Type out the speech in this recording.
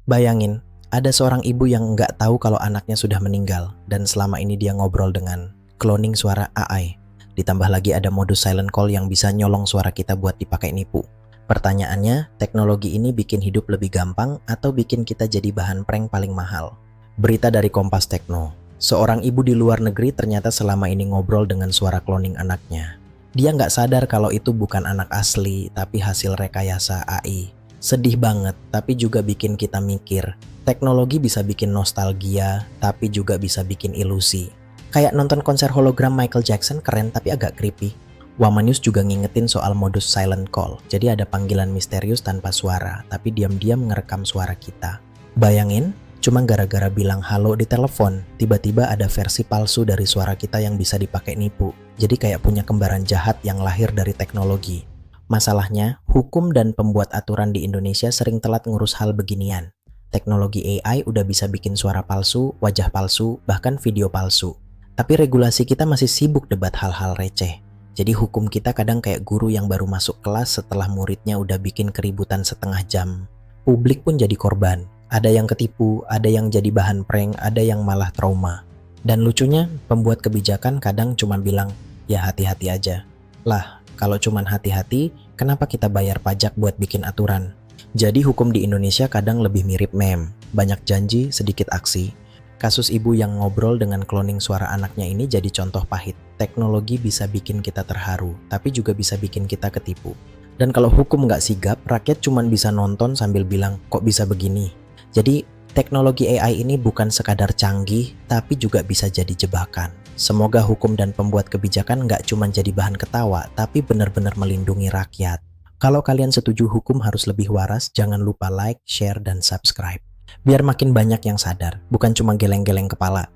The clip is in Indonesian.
Bayangin, ada seorang ibu yang nggak tahu kalau anaknya sudah meninggal dan selama ini dia ngobrol dengan cloning suara AI. Ditambah lagi ada modus silent call yang bisa nyolong suara kita buat dipakai nipu. Pertanyaannya, teknologi ini bikin hidup lebih gampang atau bikin kita jadi bahan prank paling mahal? Berita dari Kompas Tekno. Seorang ibu di luar negeri ternyata selama ini ngobrol dengan suara cloning anaknya. Dia nggak sadar kalau itu bukan anak asli, tapi hasil rekayasa AI. Sedih banget, tapi juga bikin kita mikir. Teknologi bisa bikin nostalgia, tapi juga bisa bikin ilusi. Kayak nonton konser hologram Michael Jackson keren tapi agak creepy. Wamanius juga ngingetin soal modus silent call. Jadi ada panggilan misterius tanpa suara, tapi diam-diam ngerekam suara kita. Bayangin, cuma gara-gara bilang halo di telepon, tiba-tiba ada versi palsu dari suara kita yang bisa dipakai nipu. Jadi kayak punya kembaran jahat yang lahir dari teknologi. Masalahnya, hukum dan pembuat aturan di Indonesia sering telat ngurus hal beginian. Teknologi AI udah bisa bikin suara palsu, wajah palsu, bahkan video palsu. Tapi regulasi kita masih sibuk debat hal-hal receh. Jadi hukum kita kadang kayak guru yang baru masuk kelas setelah muridnya udah bikin keributan setengah jam. Publik pun jadi korban. Ada yang ketipu, ada yang jadi bahan prank, ada yang malah trauma. Dan lucunya, pembuat kebijakan kadang cuma bilang, ya hati-hati aja. Lah, kalau cuman hati-hati, kenapa kita bayar pajak buat bikin aturan? Jadi hukum di Indonesia kadang lebih mirip meme. Banyak janji, sedikit aksi. Kasus ibu yang ngobrol dengan cloning suara anaknya ini jadi contoh pahit. Teknologi bisa bikin kita terharu, tapi juga bisa bikin kita ketipu. Dan kalau hukum nggak sigap, rakyat cuman bisa nonton sambil bilang, kok bisa begini? Jadi, teknologi AI ini bukan sekadar canggih, tapi juga bisa jadi jebakan. Semoga hukum dan pembuat kebijakan nggak cuma jadi bahan ketawa, tapi benar-benar melindungi rakyat. Kalau kalian setuju hukum harus lebih waras, jangan lupa like, share, dan subscribe. Biar makin banyak yang sadar, bukan cuma geleng-geleng kepala.